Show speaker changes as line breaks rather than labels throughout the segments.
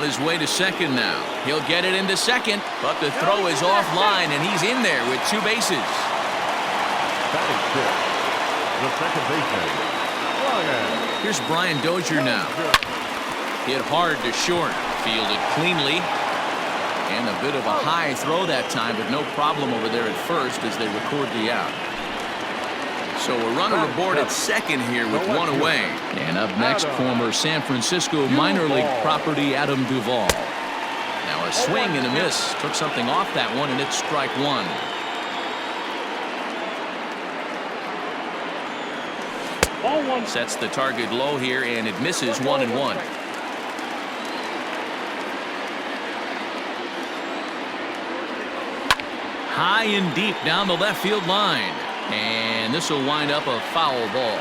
His way to second now. He'll get it into second, but the throw is offline, and he's in there with 2 bases.
Batting fifth, the second baseman.
Here's Brian Dozier now. Hit hard to short, fielded cleanly, and a bit of a high throw that time, but no problem over there at first as they record the out. So a runner aboard at second here with 1 away. And up next, former San Francisco minor league property Adam Duvall. Now a swing and a miss. Took something off that one, and it's strike 1. Sets the target low here, and it misses 1-1. High and deep down the left field line. And this will wind up a foul ball.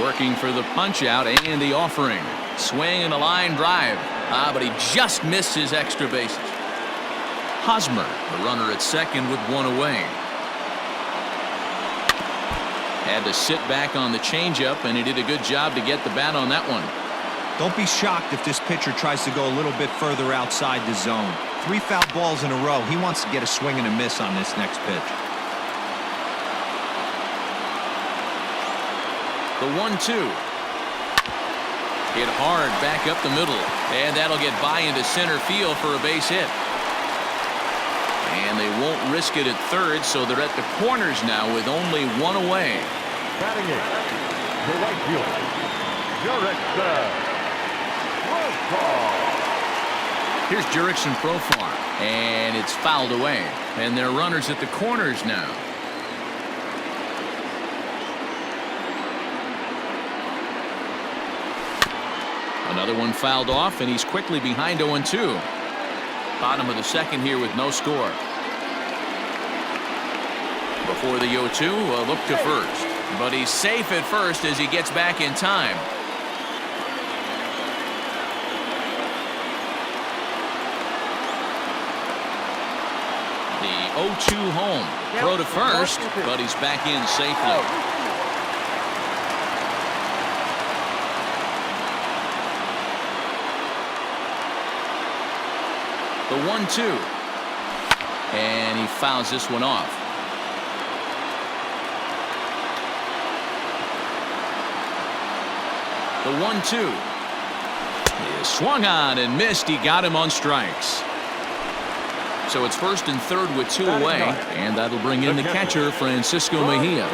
Working for the punch out and the offering. Swing and a line drive. But he just missed his extra bases. Hosmer, the runner at second with 1 away. Had to sit back on the changeup, and he did a good job to get the bat on that one.
Don't be shocked if this pitcher tries to go a little bit further outside the zone. 3 foul balls in a row. He wants to get a swing and a miss on this next pitch.
The 1-2. Hit hard back up the middle, and that'll get by into center field for a base hit. And they won't risk it at third, so they're at the corners now with only 1 away.
Batting eighth, the right fielder, Gm3.
Here's Jurickson Profar, and it's fouled away. And they're runners at the corners now. Another one fouled off, and he's quickly behind 0-2. Bottom of the second here with no score. Before the 0-2, a look to first. But he's safe at first as he gets back in time. The 0-2 home. Throw to first, but he's back in safely. The 1-2. And he fouls this one off. The 1-2. He swung on and missed. He got him on strikes. So it's first and third with 2 away, and that'll bring in the catcher, Francisco Mejia.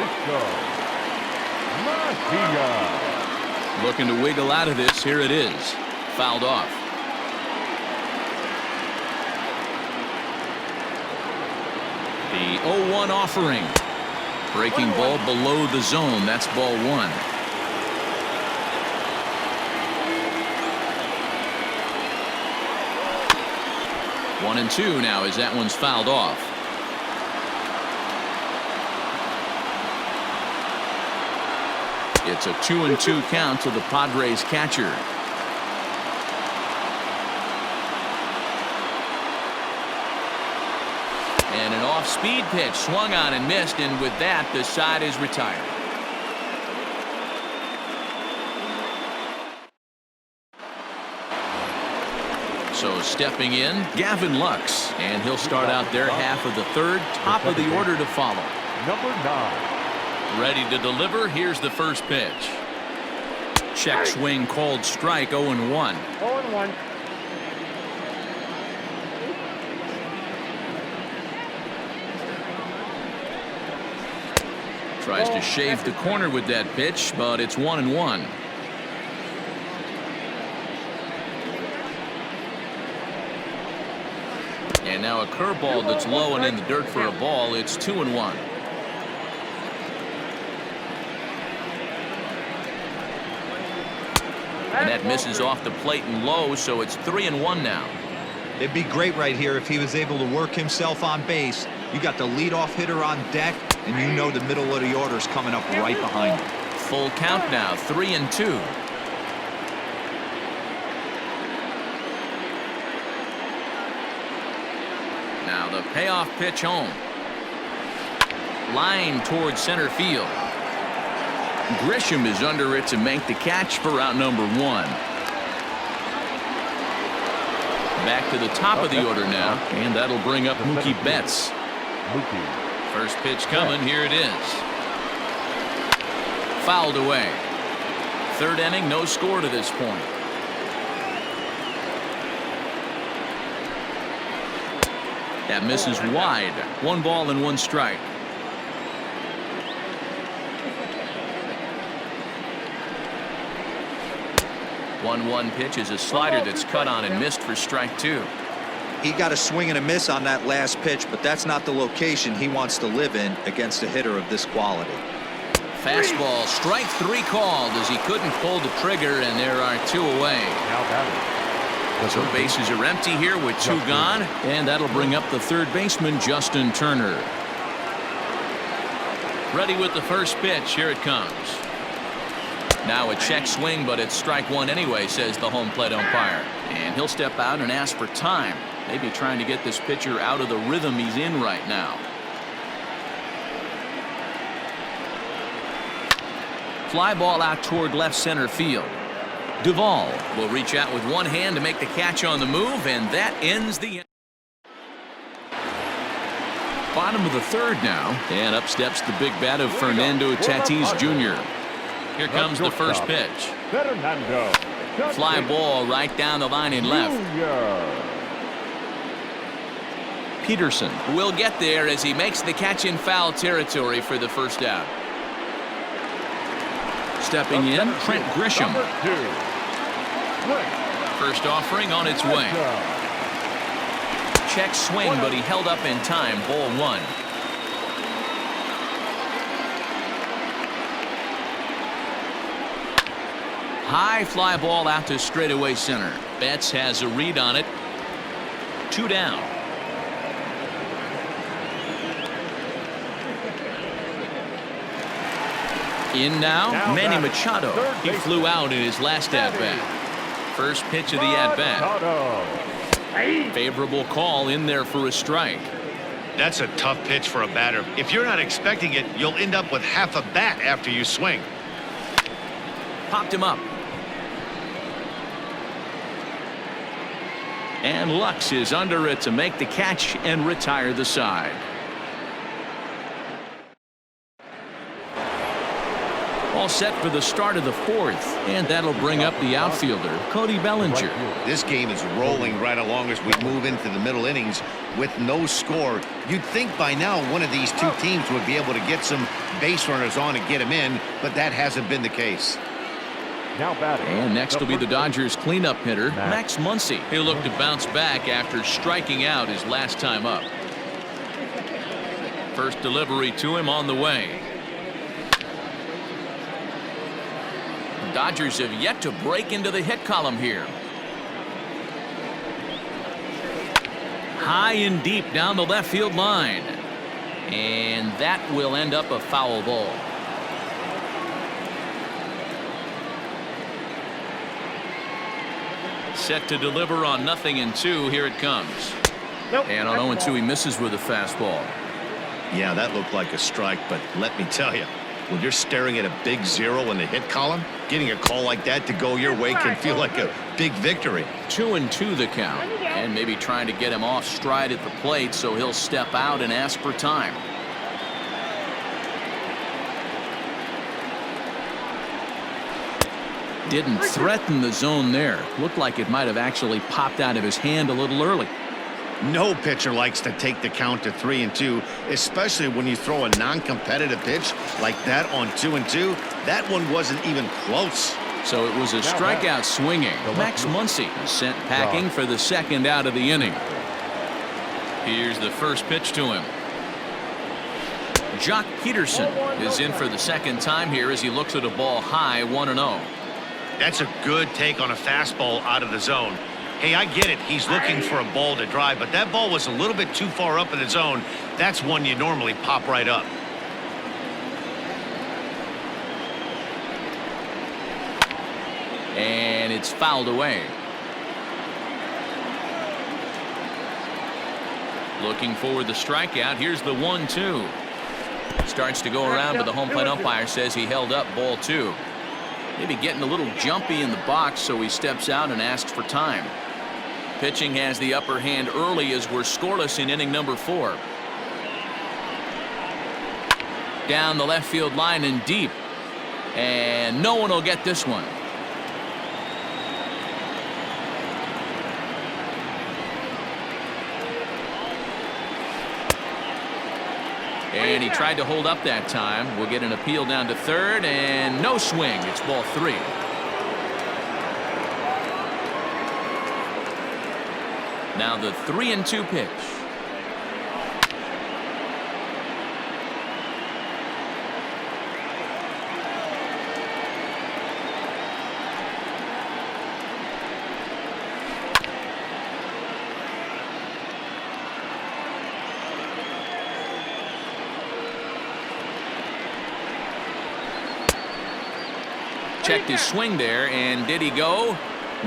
Looking to wiggle out of this. Here it is. Fouled off. The 0-1 offering. Breaking ball below the zone. That's ball 1. One and 2 now as that one's fouled off. It's a 2-2 count to the Padres catcher. And an off-speed pitch swung on and missed, and with that the side is retired. So stepping in, Gavin Lux, and he'll start out their half of the third. Top of the order to follow.
Number 9.
Ready to deliver. Here's the first pitch. Check swing called strike. 0-1.
0-1.
Tries to shave the corner with that pitch, but it's 1-1. And now a curveball that's low and in the dirt for a ball. It's 2-1. And that misses off the plate and low, so it's 3-1 now.
It'd be great right here if he was able to work himself on base. You got the leadoff hitter on deck, and you know the middle of the order's coming up right behind him.
Full count now, 3-2. Now the payoff pitch home. Line towards center field. Grisham is under it to make the catch for out number 1. Back to the top of the order now, and that'll bring up Mookie Betts. First pitch coming. Here it is. Fouled away. Third inning, no score to this point. That misses wide. 1 ball and 1 strike. One pitch is a slider that's cut on and missed for strike 2.
He got a swing and a miss on that last pitch, but that's not the location he wants to live in against a hitter of this quality.
Fastball, strike 3 called as he couldn't pull the trigger, and there are 2 away. So bases are empty here with 2 gone, and that'll bring up the third baseman, Justin Turner. Ready with the first pitch. Here it comes. Now a check swing, but it's strike 1 anyway, says the home plate umpire. And he'll step out and ask for time. Maybe trying to get this pitcher out of the rhythm he's in right now. Fly ball out toward left center field. Duvall will reach out with one hand to make the catch on the move, and that ends the bottom of the third now, and up steps the big bat of Fernando Tatis Jr. Here comes the first pitch. Fly ball right down the line in left. Peterson will get there as he makes the catch in foul territory for the first out. Stepping in, Trent Grisham. First offering on its way. Check swing, but he held up in time. Ball 1. High fly ball out to straightaway center. Betts has a read on it. 2 down. In now, Manny Machado. He flew out in his last at-bat. First pitch of the at-bat. Favorable call in there for a strike.
That's a tough pitch for a batter. If you're not expecting it, you'll end up with half a bat after you swing.
Popped him up. And Lux is under it to make the catch and retire the side. All set for the start of the 4th, and that'll bring up the outfielder, Cody Bellinger.
This game is rolling right along as we move into the middle innings with no score. You'd think by now one of these 2 teams would be able to get some base runners on and get them in, but that hasn't been the case.
And next will be the Dodgers cleanup hitter, Max Muncy. He'll look to bounce back after striking out his last time up. First delivery to him on the way. The Dodgers have yet to break into the hit column here. High and deep down the left field line. And that will end up a foul ball. Set to deliver on 0-2. Here it comes. And on 0-2, he misses with a fastball.
Yeah, that looked like a strike, but let me tell you, when you're staring at a big 0 in the hit column, getting a call like that to go your way can feel like a big victory.
2-2 the count, and maybe trying to get him off stride at the plate, so he'll step out and ask for time. Didn't threaten the zone there. Looked like it might have actually popped out of his hand a little early.
No pitcher likes to take the count to 3-2, especially when you throw a non-competitive pitch like that on 2-2. That one wasn't even close.
So it was a strikeout swinging. Max Muncy sent packing for the second out of the inning. Here's the first pitch to him. Jock Peterson is in for the second time here as he looks at a ball high, 1-0.
That's a good take on a fastball out of the zone. Hey, I get it. He's looking for a ball to drive, but that ball was a little bit too far up in the zone. That's one you normally pop right up.
And it's fouled away. Looking for the strikeout. Here's the 1-2. Starts to go around, but the home plate umpire says he held up ball 2. Maybe getting a little jumpy in the box, so he steps out and asks for time. Pitching has the upper hand early as we're scoreless in inning number 4. Down the left field line and deep. And no one will get this one. And he tried to hold up that time. We'll get an appeal down to third, and no swing. It's ball 3. Now the 3-2 pitch. Checked his swing there, and did he go?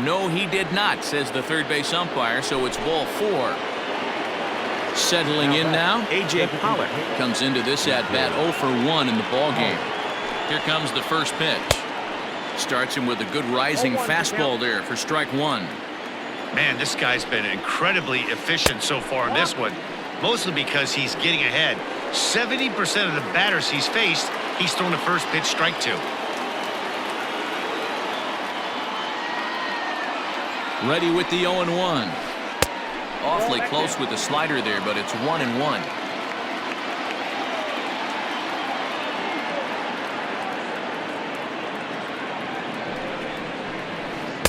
No, he did not, says the third base umpire, so it's ball 4. Settling in now, A.J. Pollock comes into this at-bat 0 for 1 in the ballgame. Here comes the first pitch. Starts him with a good rising fastball there for strike 1.
Man, this guy's been incredibly efficient so far in this one, mostly because he's getting ahead. 70% of the batters he's faced, he's thrown the first pitch, strike 2.
Ready with the 0-1. Awfully close with the slider there, but it's 1-1.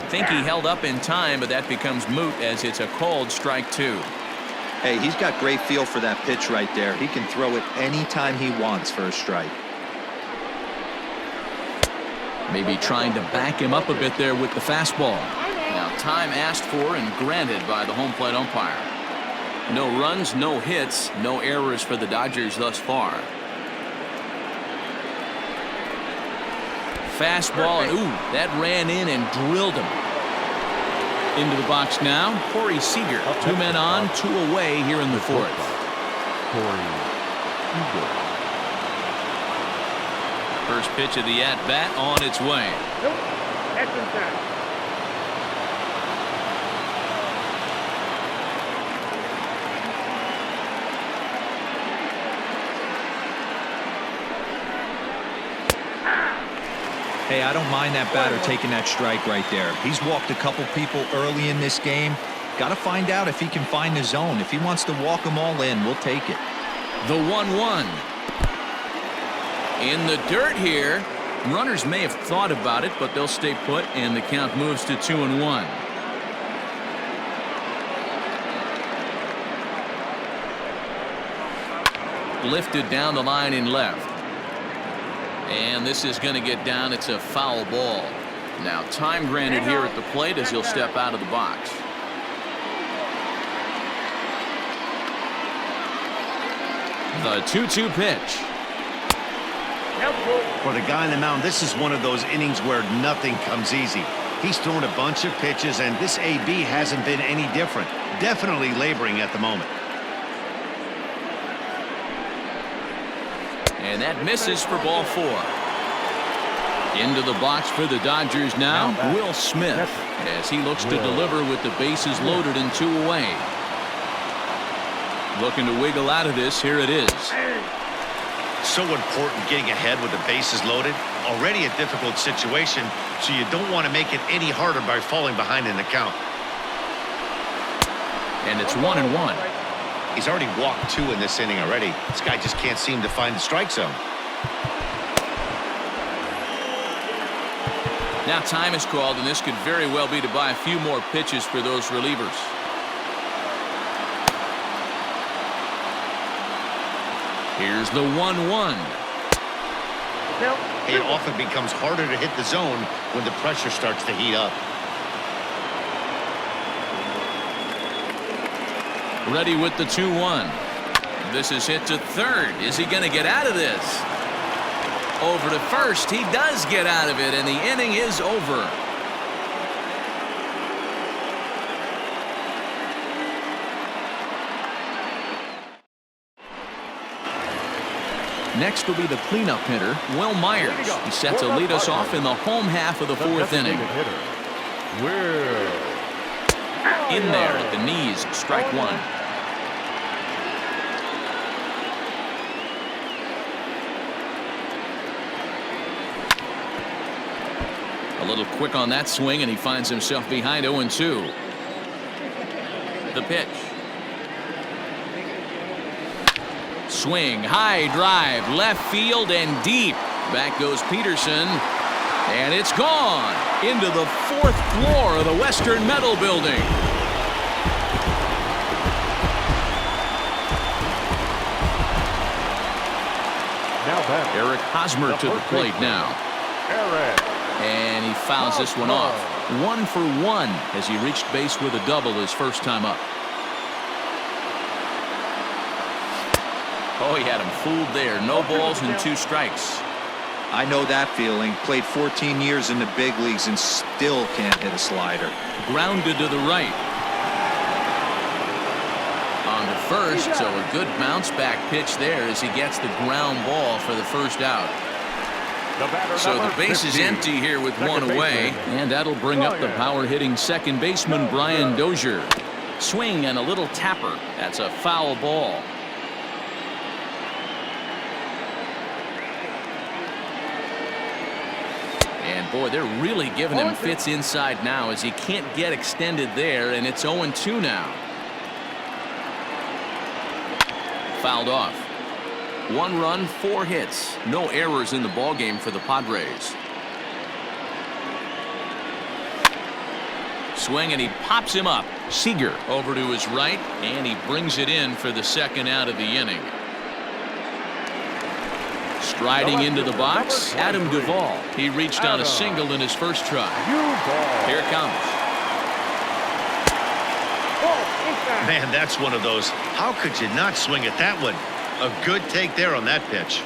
Think he held up in time, but that becomes moot as it's a called strike 2.
Hey, he's got great feel for that pitch right there. He can throw it anytime he wants for a strike.
Maybe trying to back him up a bit there with the fastball. Now time asked for and granted by the home plate umpire. No runs, no hits, no errors for the Dodgers thus far. Fastball, and ooh, that ran in and drilled him. Into the box now, Corey Seager. 2 men on, 2 away here in the 4th. First pitch of the at-bat on its way.
Hey, I don't mind that batter taking that strike right there. He's walked a couple people early in this game. Got to find out if he can find the zone. If he wants to walk them all in, we'll take it.
The 1-1. In the dirt here. Runners may have thought about it, but they'll stay put, and the count moves to 2-1. Lifted down the line in left. And this is going to get down. It's a foul ball. Now time granted here at the plate as he'll step out of the box. The 2-2 pitch.
For the guy on the mound, this is one of those innings where nothing comes easy. He's thrown a bunch of pitches, and this AB hasn't been any different. Definitely laboring at the moment.
And that misses for ball 4. Into the box for the Dodgers now, Will Smith, as he looks to deliver with the bases loaded and 2 away. Looking to wiggle out of this. Here it is.
So important getting ahead with the bases loaded. Already a difficult situation, so you don't want to make it any harder by falling behind in the count.
And it's 1-1.
He's already walked 2 in this inning already. This guy just can't seem to find the strike zone.
Now time is called, and this could very well be to buy a few more pitches for those relievers. Here's the 1-1.
It often becomes harder to hit the zone when the pressure starts to heat up.
Ready with the 2-1. This is hit to third. Is he going to get out of this? Over to first. He does get out of it, and the inning is over. Next will be the cleanup hitter, Will Myers. He's set to lead us off in the home half of the fourth inning. In there at the knees, strike one. A little quick on that swing, and he finds himself behind 0-2. The pitch. Swing, high drive, left field and deep. Back goes Peterson, and it's gone into the fourth floor of the Western Metal Building. Eric Hosmer to the plate now. And he fouls this one off. 1 for 1 as he reached base with a double his first time up. Oh, he had him fooled there. No balls and 2 strikes.
I know that feeling. Played 14 years in the big leagues and still can't hit a slider.
Grounded to the right. On to first, so a good bounce back pitch there as he gets the ground ball for the first out. So the base is empty here with 1 away, and that'll bring up the power hitting second baseman Brian Dozier. Swing and a little tapper. That's a foul ball. And boy, they're really giving him fits inside now as he can't get extended there, and it's 0-2 now. Fouled off. 1 run, 4 hits. No errors in the ballgame for the Padres. Swing, and he pops him up. Seager over to his right, and he brings it in for the second out of the inning. Striding into the box, Adam Duvall. He reached on a single in his first try. Here it comes.
Man, that's one of those. How could you not swing at that one? A good take there on that pitch.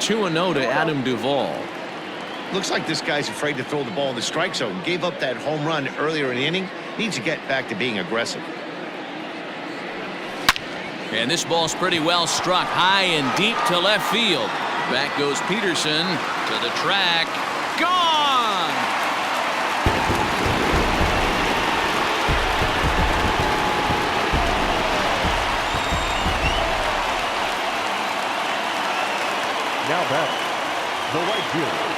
2-0 to Adam Duvall.
Looks like this guy's afraid to throw the ball in the strike zone. Gave up that home run earlier in the inning. Needs to get back to being aggressive.
And this ball's pretty well struck high and deep to left field. Back goes Peterson to the track. Gone!
Now back, the right fielder,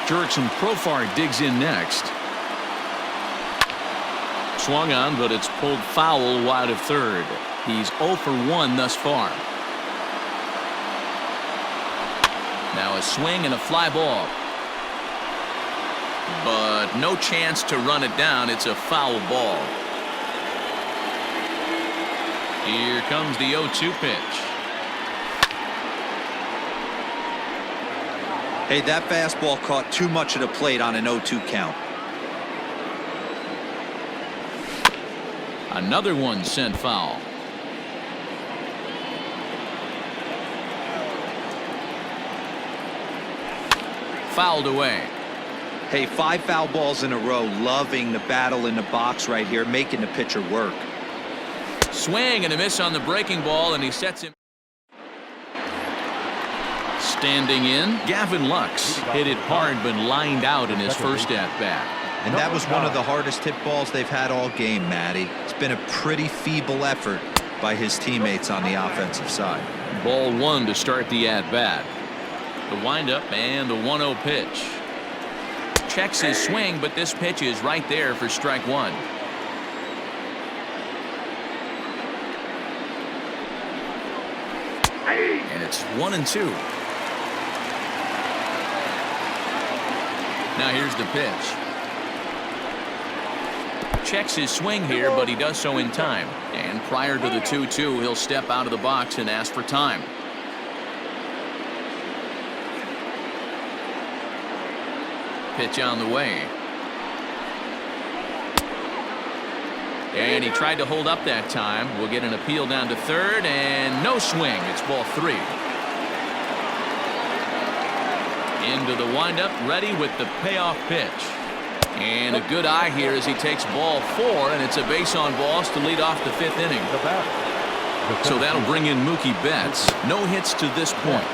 Jurickson Profar digs in next. Swung on, but it's pulled foul wide of third. He's 0 for 1 thus far. Now a swing and a fly ball. But no chance to run it down. It's a foul ball. Here comes the 0-2 pitch.
Hey, that fastball caught too much of the plate on an 0-2 count.
Another one sent foul. Fouled away.
Hey, 5 foul balls in a row. Loving the battle in the box right here, making the pitcher work.
Swing and a miss on the breaking ball, and he sets him. Standing in, Gavin Lux hit it hard but lined out in his first at-bat.
And that was one of the hardest hit balls they've had all game, Matty. It's been a pretty feeble effort by his teammates on the offensive side.
Ball 1 to start the at-bat. The windup and the 1-0 pitch. Checks his swing, but this pitch is right there for strike 1. And it's 1-2. Now here's the pitch. Checks his swing here, but he does so in time. And prior to the 2-2, he'll step out of the box and ask for time. Pitch on the way. And he tried to hold up that time. We'll get an appeal down to third, and no swing. It's ball 3. Into the windup, ready with the payoff pitch. And a good eye here as he takes ball 4, and it's a base on balls to lead off the 5th inning. So that'll bring in Mookie Betts. No hits to this point.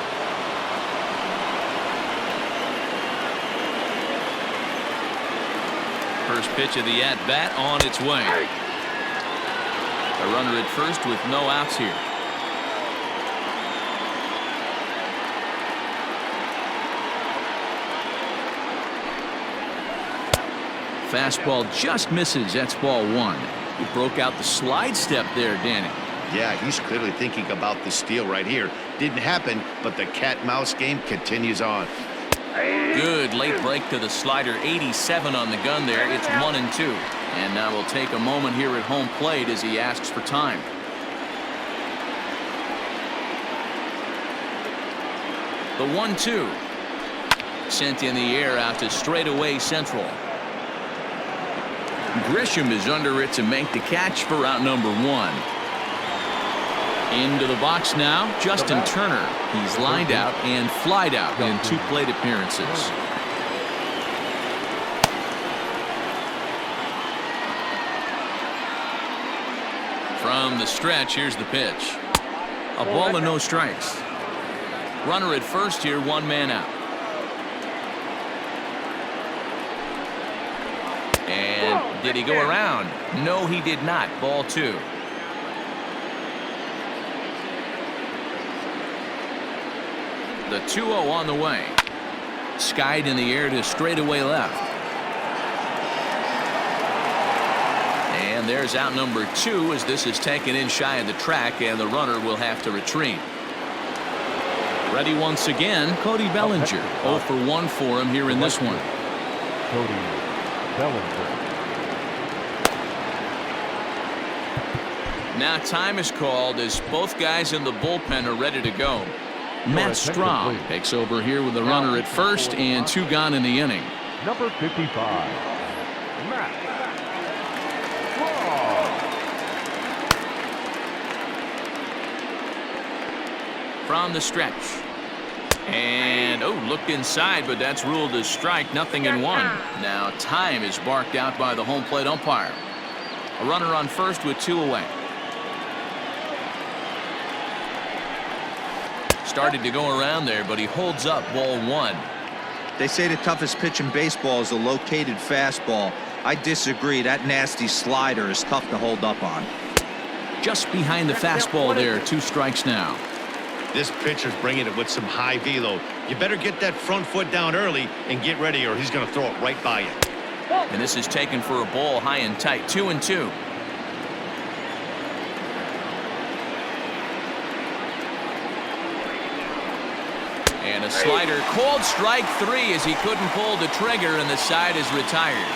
First pitch of the at-bat on its way. A runner at first with no outs here. Fastball just misses. That's ball 1. He broke out the slide step there, Danny.
Yeah, he's clearly thinking about the steal right here. Didn't happen, but the cat-mouse game continues on.
Good late break to the slider. 87 on the gun there. It's 1-2. And now we'll take a moment here at home plate as he asks for time. The 1-2. Sent in the air out to straightaway central. Grisham is under it to make the catch for out number 1. Into the box now, Justin Turner. He's lined out and flied out in 2 plate appearances. From the stretch, here's the pitch. A ball and no strikes. Runner at first here, 1 man out. And did he go around? No, he did not. Ball 2. The 2-0 on the way. Skied in the air to straightaway left. And there's out number 2 as this is taken in shy of the track, and the runner will have to retreat. Ready once again, Cody Bellinger. 0 for 1 for him here in this one.
Cody Bellinger.
Now time is called as both guys in the bullpen are ready to go. Matt Strahm takes over here with the runner at first and 2 gone in the inning.
Number 55, Matt Strahm.
From the stretch. And, looked inside, but that's ruled as strike. 0-1. Now time is barked out by the home plate umpire. A runner on first with 2 away. Started to go around there, but he holds up ball 1.
They say the toughest pitch in baseball is a located fastball. I disagree. That nasty slider is tough to hold up on.
Just behind the fastball there. 2 strikes now.
This pitcher's bringing it with some high velo. You better get that front foot down early and get ready, or he's going to throw it right by you.
And this is taken for a ball high and tight. 2-2. And a slider called strike 3 as he couldn't pull the trigger, and the side is retired.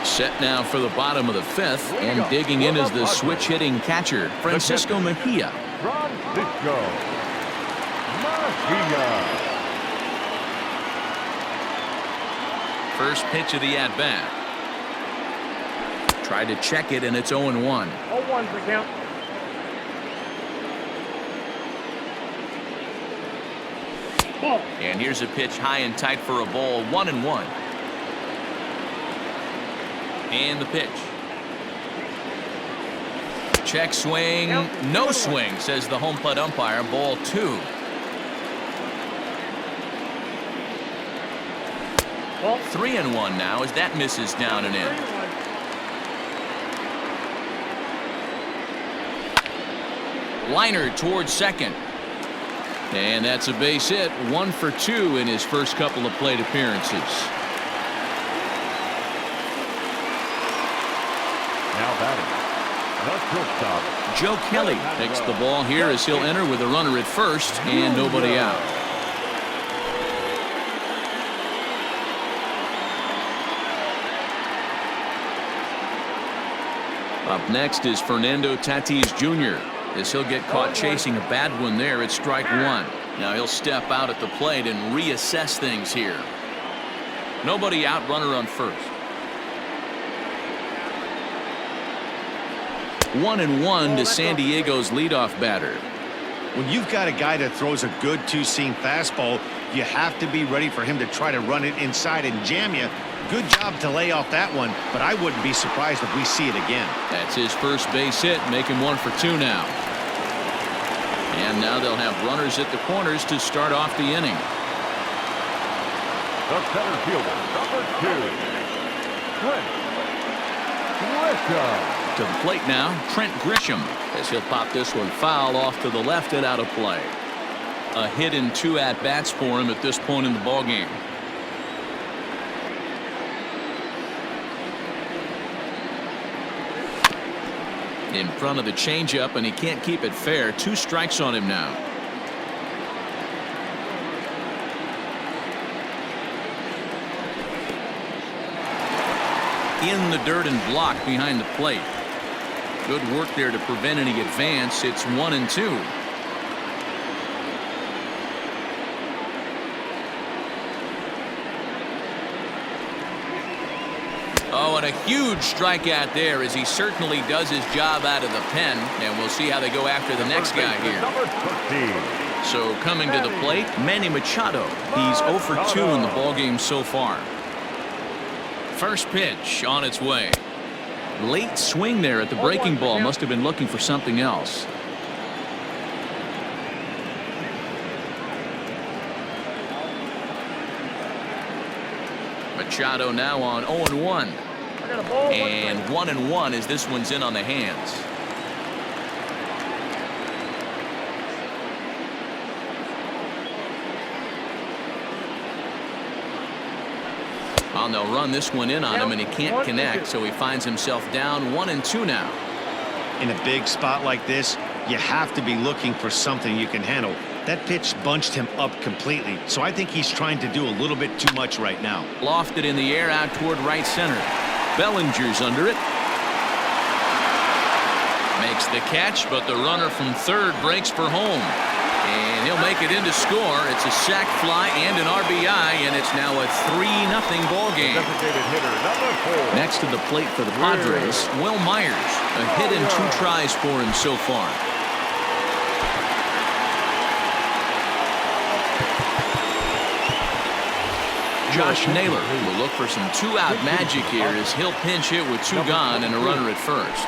Set now for the bottom of the 5th, and digging in is the switch hitting catcher, Francisco Mejia.
Francisco Mejia.
First pitch of the at-bat. Tried to check it, and it's 0-1.
0-1 for count.
And here's a pitch high and tight for a ball. 1-1. And the pitch. Check swing. No swing, says the home plate umpire. Ball 2.
Ball
3-1 now as that misses down and in. Liner towards second. And that's a base hit. 1 for 2 in his first couple of plate appearances.
Now batting, the shortstop,
Joe Kelly takes the ball here as he'll enter with a runner at first and nobody out. Up next is Fernando Tatis Jr. as he'll get caught chasing a bad one there at strike 1. Now he'll step out at the plate and reassess things here. Nobody out, runner on first. 1-1 to San Diego's leadoff batter.
When you've got a guy that throws a good two-seam fastball, you have to be ready for him to try to run it inside and jam you. Good job to lay off that one, but I wouldn't be surprised if we see it again.
That's his first base hit, making 1 for 2 now. And now they'll have runners at the corners to start off the inning.
The center fielder, number 2, Trent Grisham.
To the plate now, Trent Grisham, as he'll pop this one foul off to the left and out of play. A hit in 2 at-bats for him at this point in the ballgame. In front of the changeup, and he can't keep it fair. 2 strikes on him now. In the dirt and blocked behind the plate. Good work there to prevent any advance. It's 1-2. Oh, and a huge strikeout there, as he certainly does his job out of the pen. And we'll see how they go after the next guy here. So coming to the plate, Manny Machado. He's 0 for 2 in the ballgame so far. First pitch on its way. Late swing there at the breaking ball. Must have been looking for something else. Machado now on 0-1. And 1-1 as this one's in on the hands. They'll run this one in on him, and he can't connect, so he finds himself down 1-2 now.
In a big spot like this, you have to be looking for something you can handle. That pitch bunched him up completely, so I think he's trying to do a little bit too much right now.
Lofted in the air out toward right center. Bellinger's under it. Makes the catch, but the runner from third breaks for home. And he'll make it in to score. It's a sac fly and an RBI, and it's now a 3-0 ball game. Next to the plate for the Padres, Will Myers. A hit and 2 tries for him so far. Josh Naylor will look for some 2-out magic here as he'll pinch hit with 2 gone and a runner at first.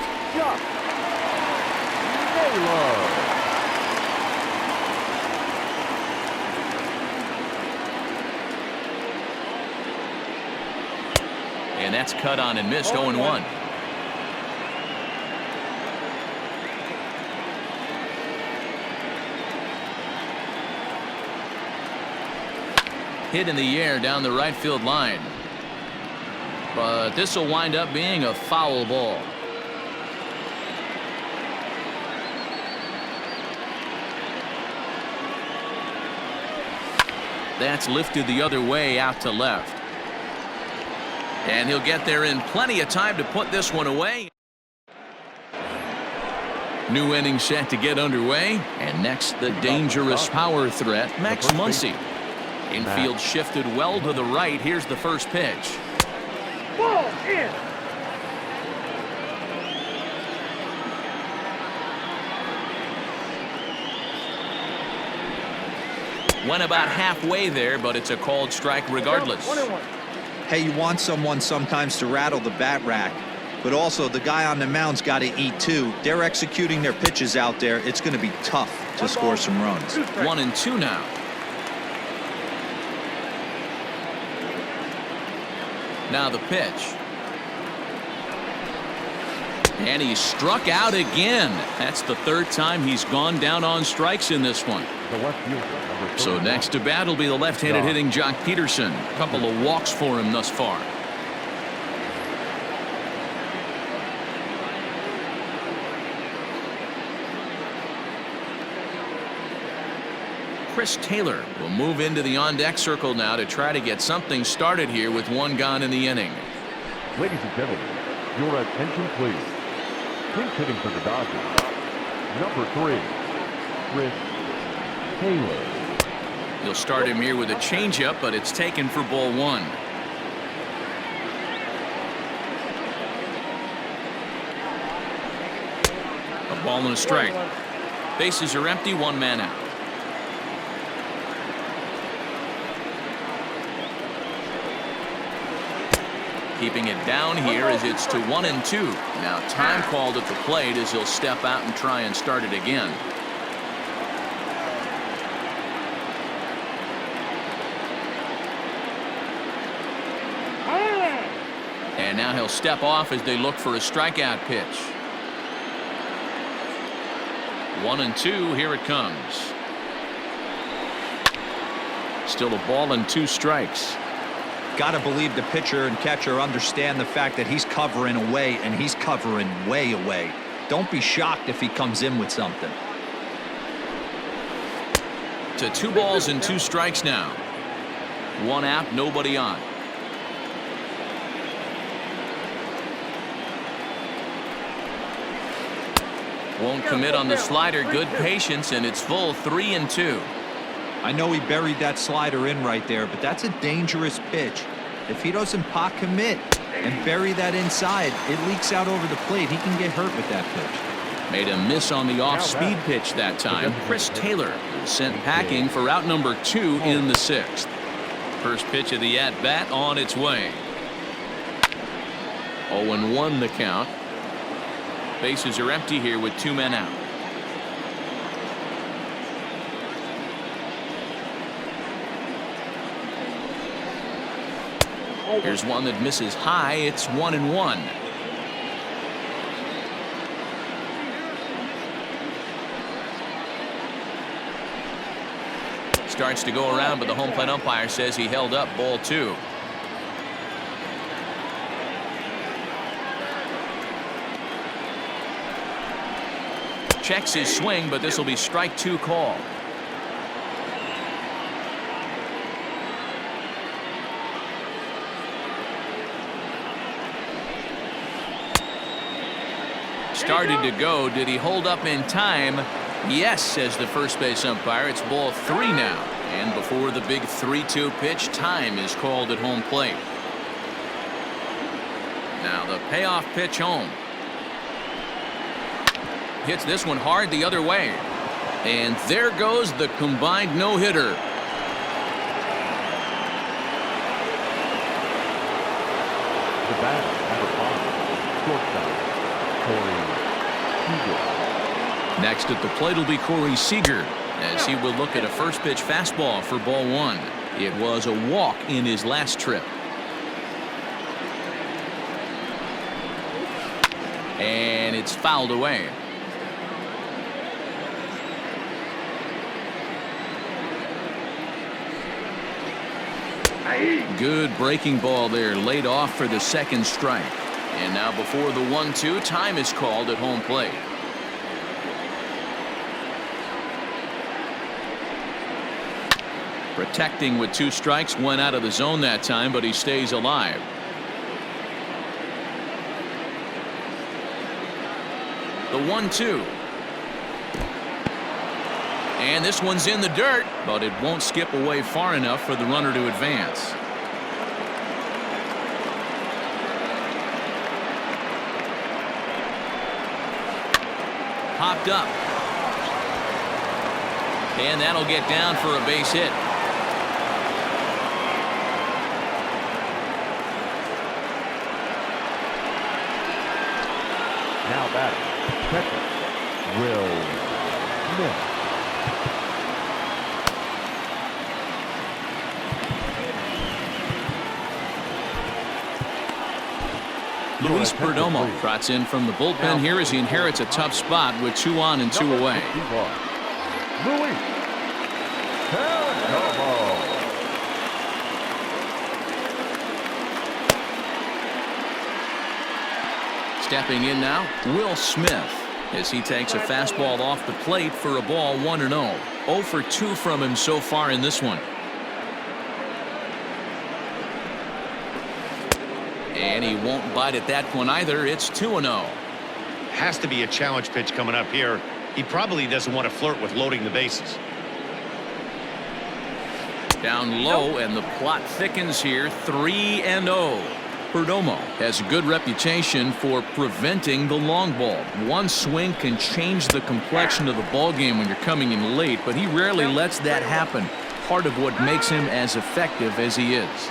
And that's cut on and missed. 0-1. Hit in the air down the right field line. But this will wind up being a foul ball. That's lifted the other way out to left. And he'll get there in plenty of time to put this one away. New inning set to get underway. And next, the dangerous power threat, Max Muncy. Infield shifted well to the right. Here's the first pitch.
Ball in.
Went about halfway there, but it's a called strike regardless.
Hey, you want someone sometimes to rattle the bat rack, but also the guy on the mound's got to eat too. They're executing their pitches out there. It's going to be tough to score some runs.
1-2 now. Now the pitch. And he struck out again. That's the 3rd time he's gone down on strikes in this one. So next to bat will be the left-handed hitting Jock Peterson. A couple of walks for him thus far. Chris Taylor will move into the on-deck circle now to try to get something started here with 1 gone in the inning.
Ladies and gentlemen, your attention please. Pinch hitting for the Dodgers, number 3, Chris Taylor.
He'll start him here with a changeup, but it's taken for ball 1. A ball and a strike. Bases are empty, one man out. Keeping it down here as it's to 1-2. Now time called at the plate as he'll step out and try and start it again. And now he'll step off as they look for a strikeout pitch. 1-2, here it comes. Still a ball and 2 strikes.
Got to believe the pitcher and catcher understand the fact that he's covering away, and he's covering way away. Don't be shocked if he comes in with something.
To 2 balls and 2 strikes now. 1 out, nobody on. Won't commit on the slider. Good patience, and it's full 3-2.
I know he buried that slider in right there, but that's a dangerous pitch. If he doesn't pot commit and bury that inside, it leaks out over the plate. He can get hurt with that pitch.
Made a miss on the off-speed pitch that time. Chris Taylor is sent packing for out number 2 in the 6th. First pitch of the at-bat on its way. 0-1 the count. Bases are empty here with 2 men out. Here's one that misses high. It's 1-1. Starts to go around, but the home plate umpire says he held up. Ball 2. Checks his swing, but this will be strike 2 call. Started to go. Did he hold up in time? Yes, says the first base umpire. It's ball 3 now. And before the big 3-2 pitch, time is called at home plate. Now the payoff pitch home. Hits this one hard the other way. And there goes the combined no-hitter.
The batter, number 5, shortstop, Corey Seager.
Next at the plate will be Corey Seager, as he will look at a first pitch fastball for ball 1. It was a walk in his last trip. And it's fouled away. Good breaking ball there, laid off for the second strike. And now before the 1-2, time is called at home plate. Protecting with 2 strikes, went out of the zone that time, but he stays alive. The 1-2. And this one's in the dirt, but it won't skip away far enough for the runner to advance. Popped up. And that'll get down for a base hit.
Now batting, catcher, Will Smith.
Luis Perdomo trots in from the bullpen here as he inherits a tough spot with 2 on and 2 away.
Luis Perdomo.
Stepping in now, Will Smith, as he takes a fastball off the plate for a ball 1-0. 0 for 2 from him so far in this one. And he won't bite at that one either. It's 2-0.
Has to be a challenge pitch coming up here. He probably doesn't want to flirt with loading the bases.
Down low, and the plot thickens here. 3-0. Perdomo has a good reputation for preventing the long ball. One swing can change the complexion of the ball game when you're coming in late, but he rarely lets that happen. Part of what makes him as effective as he is.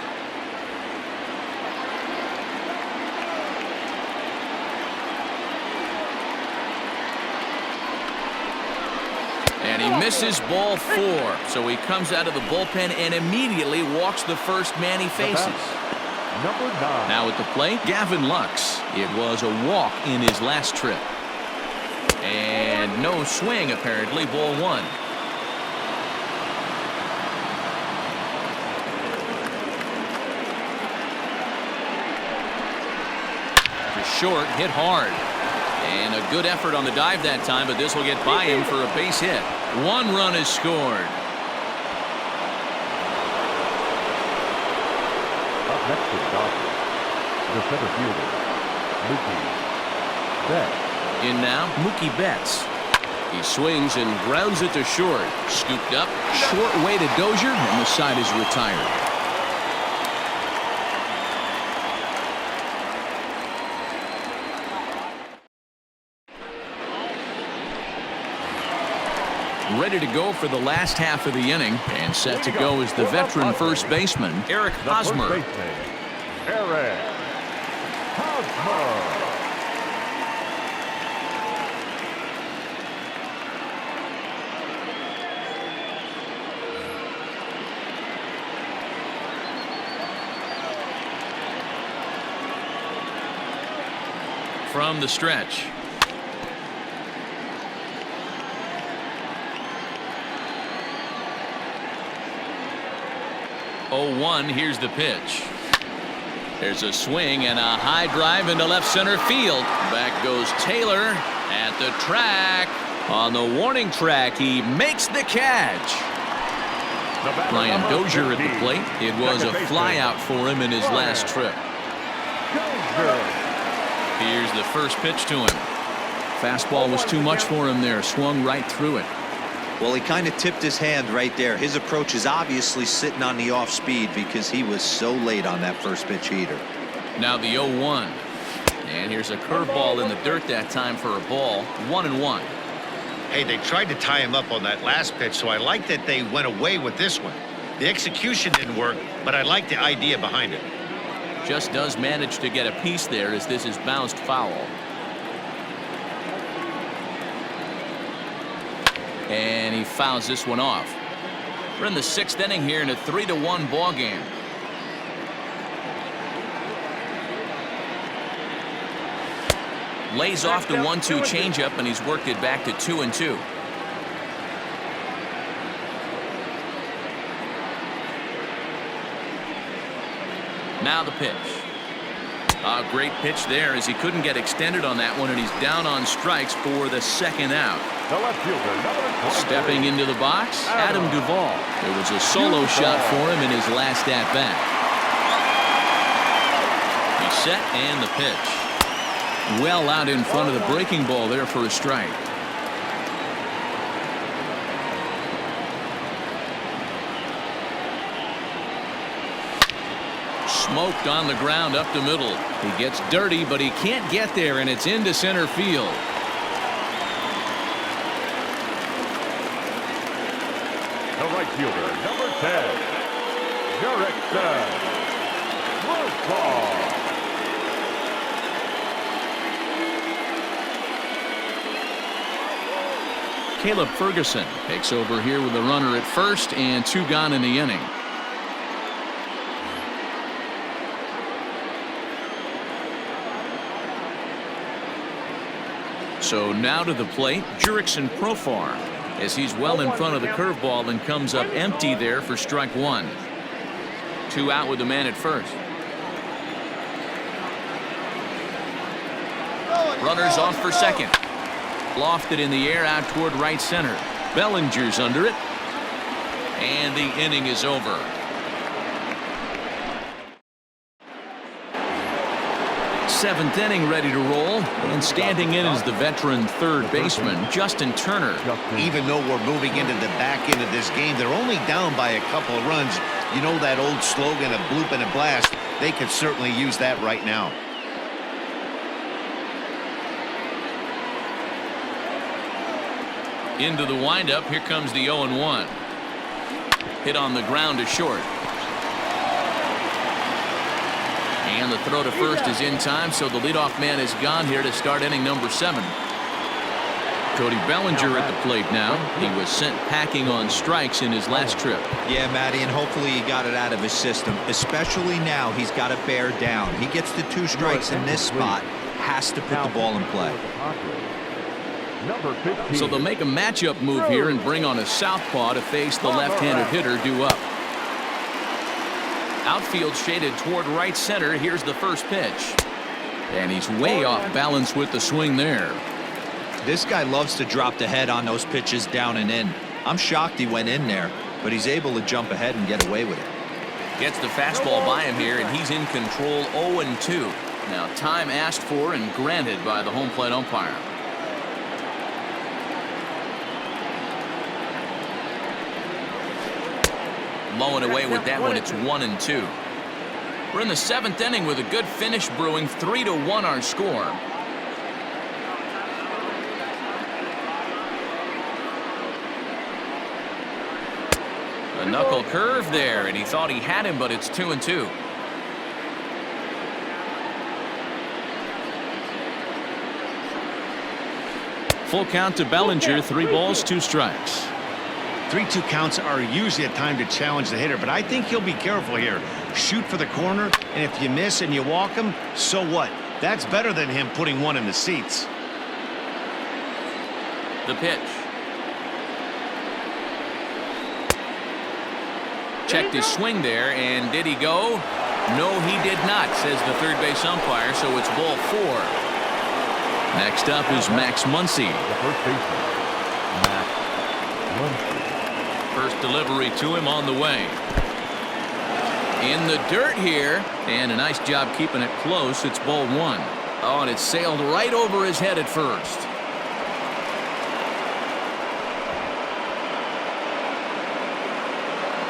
And he misses ball 4. So he comes out of the bullpen and immediately walks the first man he faces.
Number 9.
Now at the plate, Gavin Lux. It was a walk in his last trip. And no swing, apparently, ball 1. To short, hit hard. And a good effort on the dive that time, but this will get by him for a base hit. 1 run is scored.
Up next to the Dodgers, the center fielder, Mookie Betts.
In now, Mookie Betts. He swings and grounds it to short. Scooped up, short way to Dozier, and the side is retired. Ready to go for the last half of the inning, and set to go is the veteran first baseman, Eric Hosmer.
First baseman, Eric Hosmer.
From the stretch. Oh, 1, here's the pitch. There's a swing and a high drive into left center field. Back goes Taylor at the track. On the warning track, he makes the catch. Brian Dozier at the plate. It was a flyout for him in his last trip. Here's the first pitch to him. Fastball was too much for him there. Swung right through it.
Well, he kind of tipped his hand right there. His approach is obviously sitting on the off speed because he was so late on that first pitch heater.
Now the 0-1. And here's a curveball in the dirt that time for a ball. 1-1.
Hey, they tried to tie him up on that last pitch, so I like that they went away with this one. The execution didn't work, but I like the idea behind it.
Just does manage to get a piece there as this is bounced foul. And he fouls this one off. We're in the 6th inning here in a 3-1 ball game. Lays off the 1-2 changeup, and he's worked it back to 2-2. Now the pitch. A great pitch there as he couldn't get extended on that one, and he's down on strikes for the 2nd out.
The left fielder,
Stepping into the box, Adam Duvall. It was a solo shot for him in his last at-bat. He's set, and the pitch. Well out in front of the breaking ball there for a strike. Smoked on the ground up the middle. He gets dirty, but he can't get there, and it's into center field.
The right fielder, number 10, Gm3 Padres.
Caleb Ferguson takes over here with a runner at first and 2 gone in the inning. So now to the plate, Jurickson Profar, as he's well in front of the curveball and comes up empty there for strike 1. 2 out with the man at first. Runners off for second. Lofted in the air out toward right center. Bellinger's under it. And the inning is over. Seventh inning ready to roll, and standing in is the veteran third baseman, Justin Turner.
Even though we're moving into the back end of this game, they're only down by a couple of runs. You know that old slogan, a bloop and a blast. They could certainly use that right now.
Into the windup. Here comes the 0-1. Hit on the ground to short. And the throw to first is in time, so the leadoff man is gone here to start inning number 7. Cody Bellinger at the plate now. He was sent packing on strikes in his last trip.
Yeah, Matty, and hopefully he got it out of his system, especially now he's got to bear down. He gets the 2 strikes in this spot, has to put the ball in play.
Number 15.
So they'll make a matchup move here and bring on a southpaw to face the left-handed hitter due up. Outfield shaded toward right center. Here's the first pitch. And he's way off balance with the swing there.
This guy loves to drop the head on those pitches down and in. I'm shocked he went in there, but he's able to jump ahead and get away with it.
Gets the fastball by him here, and he's in control 0-2. Now time asked for and granted by the home plate umpire. Mowing away with that one. It's 1-2. We're in the 7th inning with a good finish brewing. 3-1 our score. A knuckle curve there, and he thought he had him, but it's 2-2. Full count to Bellinger. 3 balls, 2 strikes.
3-2 counts are usually a time to challenge the hitter, but I think he'll be careful here. Shoot for the corner, and if you miss and you walk him, so what? That's better than him putting one in the seats.
The pitch. Checked his swing there, and did he go? No, he did not, says the third base umpire, so it's ball 4. Next up is Max Muncy.
The first baseman, Max Muncy.
First delivery to him on the way. In the dirt here, and a nice job keeping it close. It's ball 1. Oh, and it sailed right over his head at first.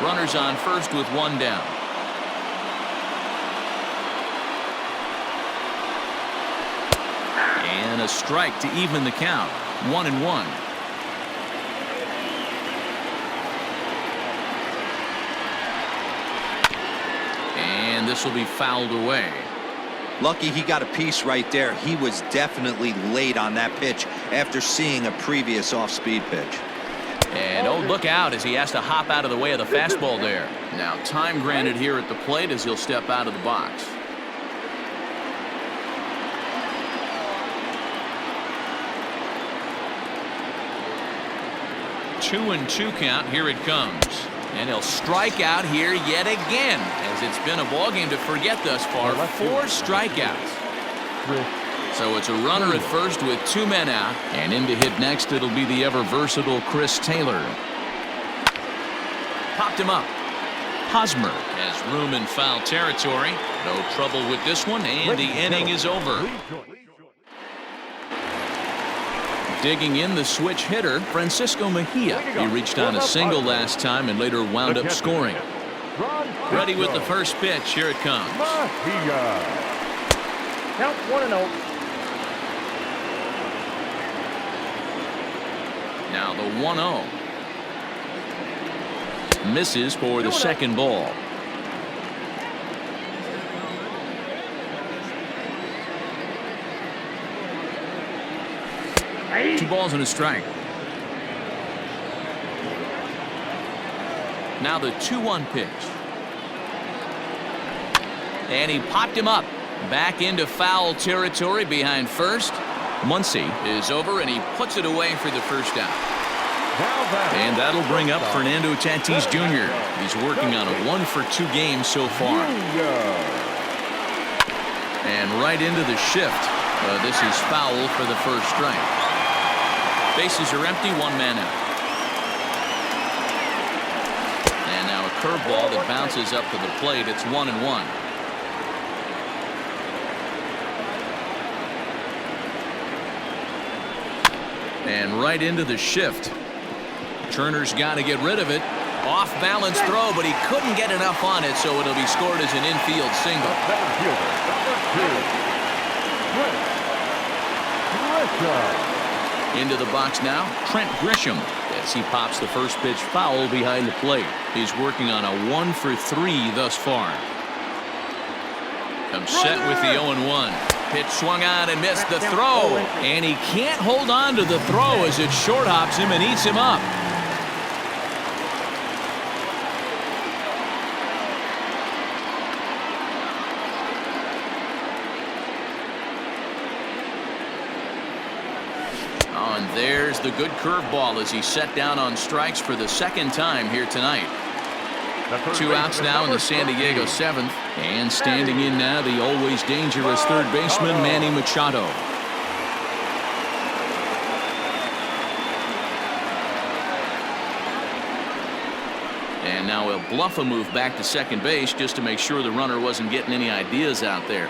Runners on first with 1 down. And a strike to even the count. 1-1. And this will be fouled away.
Lucky he got a piece right there. He was definitely late on that pitch after seeing a previous off-speed pitch.
And oh, look out as he has to hop out of the way of the fastball there. Now time granted here at the plate as he'll step out of the box. Two and 2 count. Here it comes. And he'll strike out here yet again, as it's been a ball game to forget thus far. 4 strikeouts. So it's a runner at first with 2 men out, and in to hit next it'll be the ever versatile Chris Taylor. Popped him up. Hosmer has room in foul territory. No trouble with this one, and the inning is over. Digging in the switch hitter, Francisco Mejia. He reached on a single last time and later wound up scoring. Ready with the first pitch. Here it comes.
Count 1-0.
Now the 1-0. Misses for the second ball. Two balls and a strike. Now the 2-1 pitch. And he popped him up. Back into foul territory behind first. Muncy is over, and he puts it away for the first out. And that'll bring up Fernando Tatis Jr. He's working on a 1-for-2 game so far. And right into the shift. This is foul for the first strike. Bases are empty, 1 man out. And now a curveball that bounces up to the plate. It's 1-1. And right into the shift. Turner's got to get rid of it. Off-balance throw, but he couldn't get enough on it, so it'll be scored as an infield single.
Center fielder, number 2, Grisham.
Into the box now, Trent Grisham, as he pops the first pitch foul behind the plate. He's working on a 1-for-3 thus far. Comes set with the 0-1. Pitch swung on and missed the throw. And he can't hold on to the throw as it short hops him and eats him up. Oh, and there's the good curveball as he's set down on strikes for the second time here tonight. 2 outs now in the San Diego 7th. And standing in now, the always dangerous third baseman, Manny Machado. And now he'll bluff a move back to second base just to make sure the runner wasn't getting any ideas out there.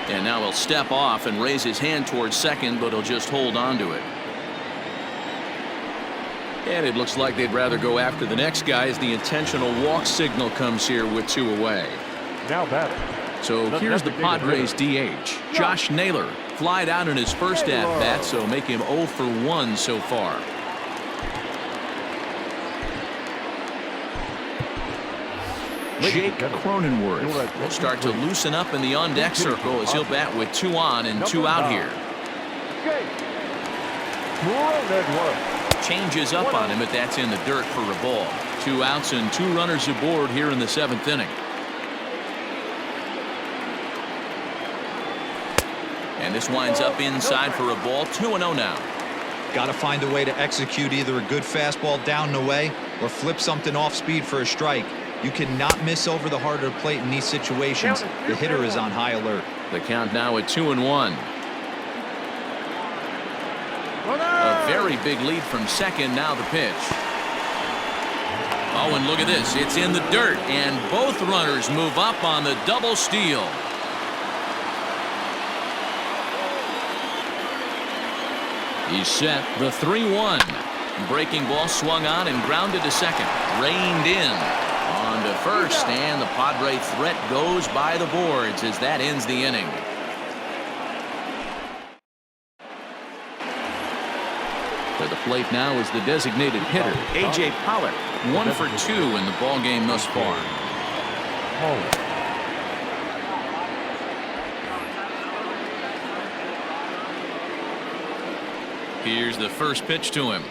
And now he'll step off and raise his hand towards second, but he'll just hold on to it. And it looks like they'd rather go after the next guy as the intentional walk signal comes here with 2 away.
Now batting.
So here's the Padres DH. Josh Naylor flied out in his first at-bat, so make him 0 for 1 so far. Jake Cronenworth will start to loosen up in the on-deck circle as he'll bat with 2 on and 2 out here. Changes up on him, but that's in the dirt for a ball. 2 outs and 2 runners aboard here in the 7th inning. And this winds up inside for a ball. 2-0 now.
Got to find a way to execute either a good fastball down and away or flip something off speed for a strike. You cannot miss over the heart of the plate in these situations. The hitter is on high alert.
The count now at 2-1. A very big lead from second. Now the pitch. Oh, and look at this. It's in the dirt, and both runners move up on the double steal. He's set. The 3-1. Breaking ball swung on and grounded to second. Reined in. On to first, and the Padre threat goes by the boards as that ends the inning. To the plate now is the designated hitter, A.J. Pollock. 1 for 2 in the ball game thus far. Here's the first pitch to him.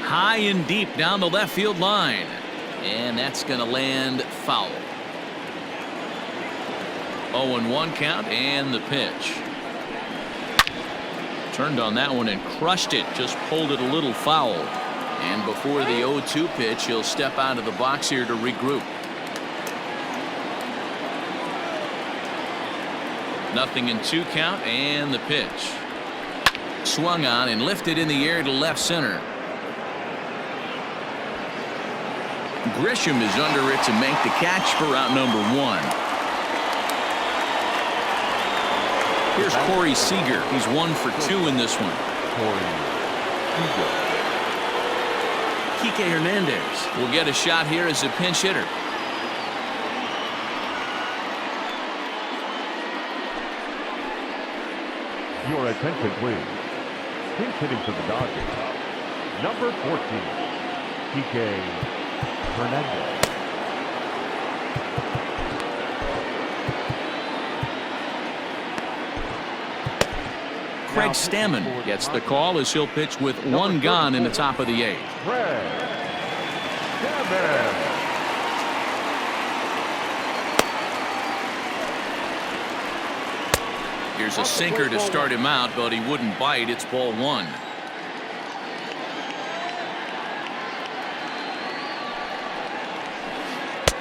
High and deep down the left field line. And that's going to land foul. 0-1 count and the pitch. Turned on that one and crushed it. Just pulled it a little foul. And before the 0-2 pitch, he'll step out of the box here to regroup. 0-2 count and the pitch. Swung on and lifted in the air to left center. Grisham is under it to make the catch for out number 1. Here's Corey Seager. He's 1 for 2 in this one. Kike Hernandez will get a shot here as a pinch hitter.
Your attention, please. Pinch hitting for the Dodgers. Number 14, Kike Hernandez.
Craig Stammen gets the call as he'll pitch with 1 gone in the top of the 8th.
Craig Stammen.
Here's a sinker to start him out, but he wouldn't bite. It's ball 1.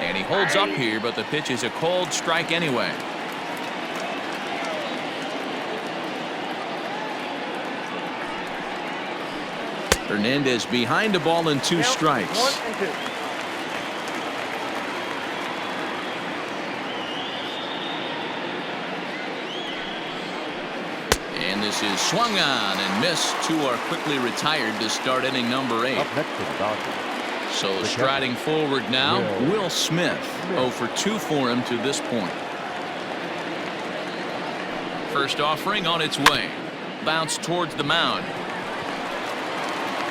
And he holds up here, but the pitch is a called strike anyway. Hernandez behind the ball and 2 strikes. And this is swung on and missed. Two are quickly retired to start inning number 8.
Up next to the Dodgers.
So striding forward now, Will Smith. 0 for 2 for him to this point. First offering on its way. Bounce towards the mound.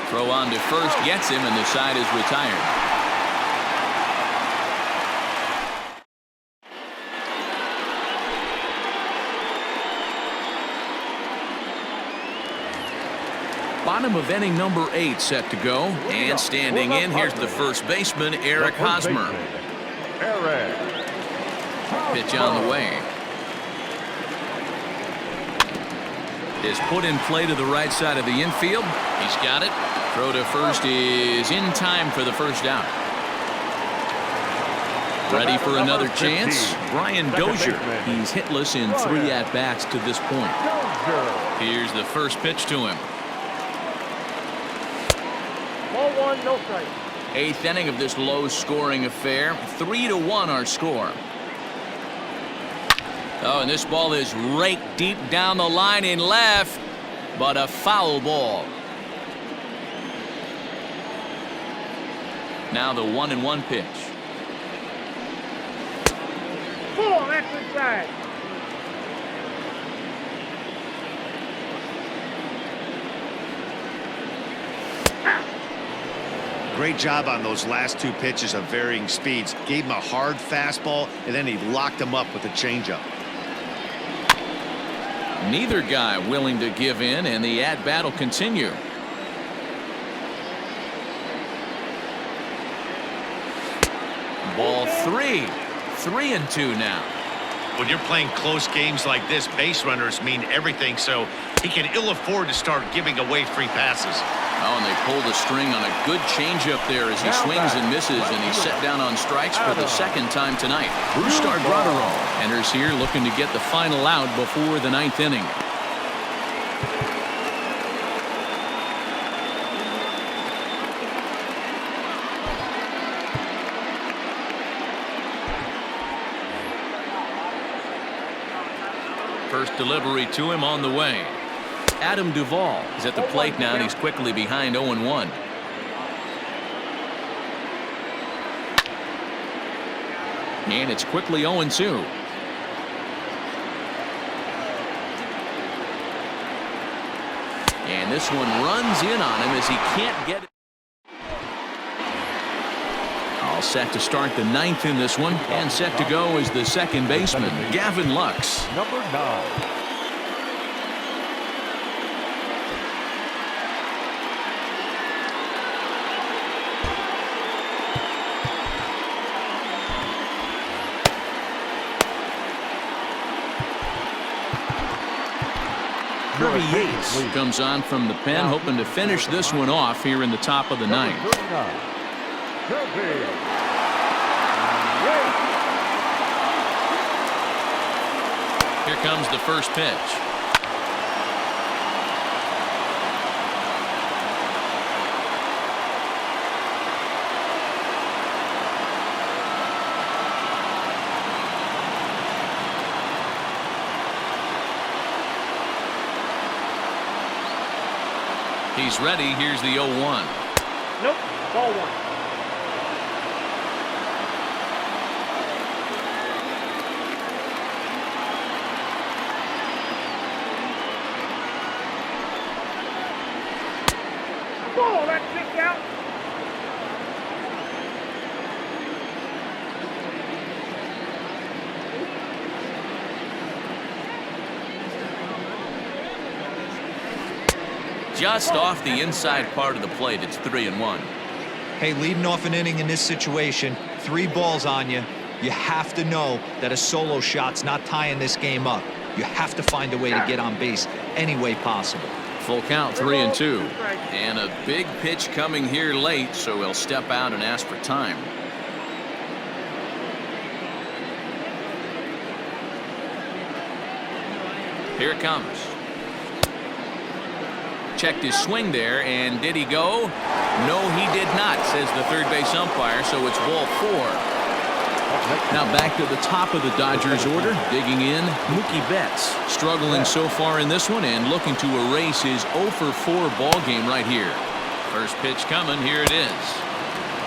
Throw on to first gets him, and the side is retired. Bottom of inning number 8 set to go. And standing in, here's the first baseman, Eric Hosmer. Pitch on the way. Is put in play to the right side of the infield. He's got it. Throw to first is in time for the first out. Ready for another chance. Brian Dozier. He's hitless in 3 at-bats to this point. Here's the first pitch to him.
Ball 1, no strike.
8th inning of this low-scoring affair. 3-1 our score. Oh, and this ball is raked deep down the line in left, but a foul ball. Now the 1-1 pitch.
Ball, that's inside.
Great job on those last 2 pitches of varying speeds. Gave him a hard fastball, and then he locked him up with a changeup.
Neither guy willing to give in, and the at-bat will continue. Ball 3. 3-2 now.
When you're playing close games like this, base runners mean everything, so he can ill afford to start giving away free passes.
Oh, and they pulled the string on a good changeup there as he swings and misses, and he's set down on strikes for the 2nd time tonight. Brustar Graterol enters here looking to get the final out before the 9th inning. First delivery to him on the way. Adam Duvall is at the plate now, and he's quickly behind 0-1. And it's quickly 0-2. And this one runs in on him as he can't get it. All set to start the 9th in this one, and set to go is the 2nd baseman, Gavin Lux.
Number 9.
Kirby Yates comes on from the pen, hoping to finish this one off here in the top of the 9th. Here comes the first pitch. He's ready. Here's the 0-1.
Nope, ball 1. Ball, that's kicked out.
Just off the inside part of the plate. It's 3-1.
Hey, leading off an inning in this situation, 3 balls on you. You have to know that a solo shot's not tying this game up. You have to find a way to get on base any way possible.
Full count, 3-2. And a big pitch coming here late, so he'll step out and ask for time. Here it comes. Checked his swing there, and did he go? No, he did not, says the third base umpire, so it's ball 4. Now back to the top of the Dodgers order. Digging in, Mookie Betts. Struggling so far in this one and looking to erase his 0 for 4 ball game right here. First pitch coming. Here it is.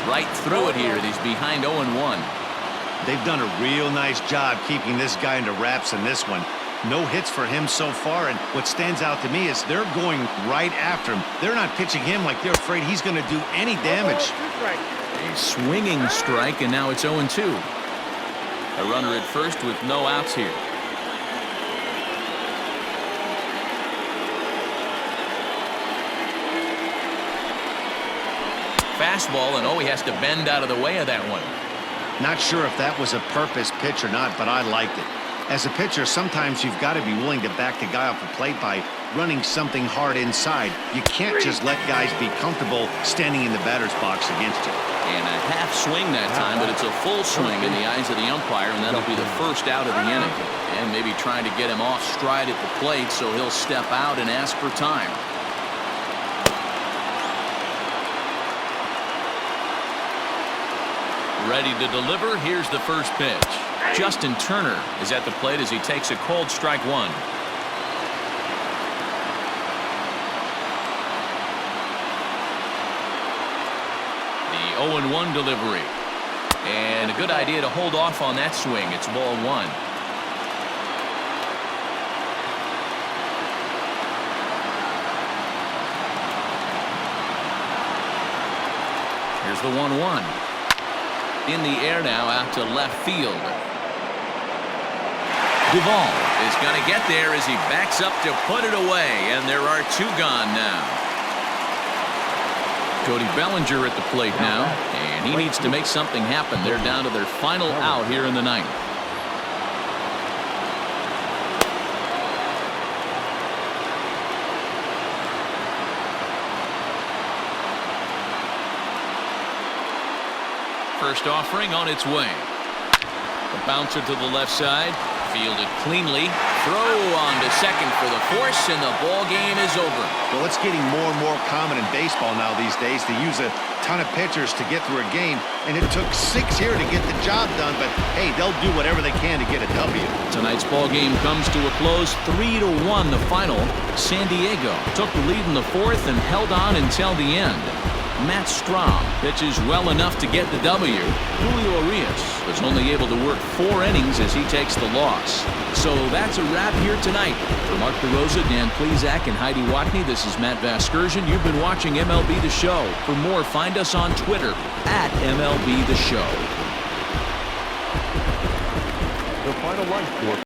Right through it here. He's behind 0-1.
They've done a real nice job keeping this guy into wraps in this one. No hits for him so far, and what stands out to me is they're going right after him. They're not pitching him like they're afraid he's going to do any damage.
A swinging strike, and now it's 0-2. A runner at first with no outs here. Fastball, and he has to bend out of the way of that one.
Not sure if that was a purpose pitch or not, but I liked it. As a pitcher, sometimes you've got to be willing to back the guy off the plate by running something hard inside. You can't just let guys be comfortable standing in the batter's box against you.
And a half swing that time, but it's a full swing in the eyes of the umpire, and that'll be the first out of the inning. And maybe trying to get him off stride at the plate, so he'll step out and ask for time. Ready to deliver. Here's the first pitch. Justin Turner is at the plate as he takes a cold strike one. The 0-1 delivery. And a good idea to hold off on that swing. It's ball one. Here's the 1-1. In the air now out to left field. Duvall is going to get there as he backs up to put it away, and there are two gone now. Cody Bellinger at the plate now, and he needs to make something happen. They're down to their final out here in the ninth. First offering on its way. The bouncer to the left side. Fielded cleanly. Throw on to second for the force, and the ball game is over.
Well, it's getting more and more common in baseball now these days to use a ton of pitchers to get through a game, and it took 6 here to get the job done, but hey, they'll do whatever they can to get a W.
Tonight's ball game comes to a close. 3-1 the final. San Diego took the lead in the fourth and held on until the end. Matt Strahm pitches well enough to get the W. Julio Urias was only able to work 4 innings as he takes the loss. So that's a wrap here tonight. For Mark DeRosa, Dan Plesac, and Heidi Watney, this is Matt Vasgersian. You've been watching MLB The Show. For more, find us on Twitter at MLB The Show.
The final line score.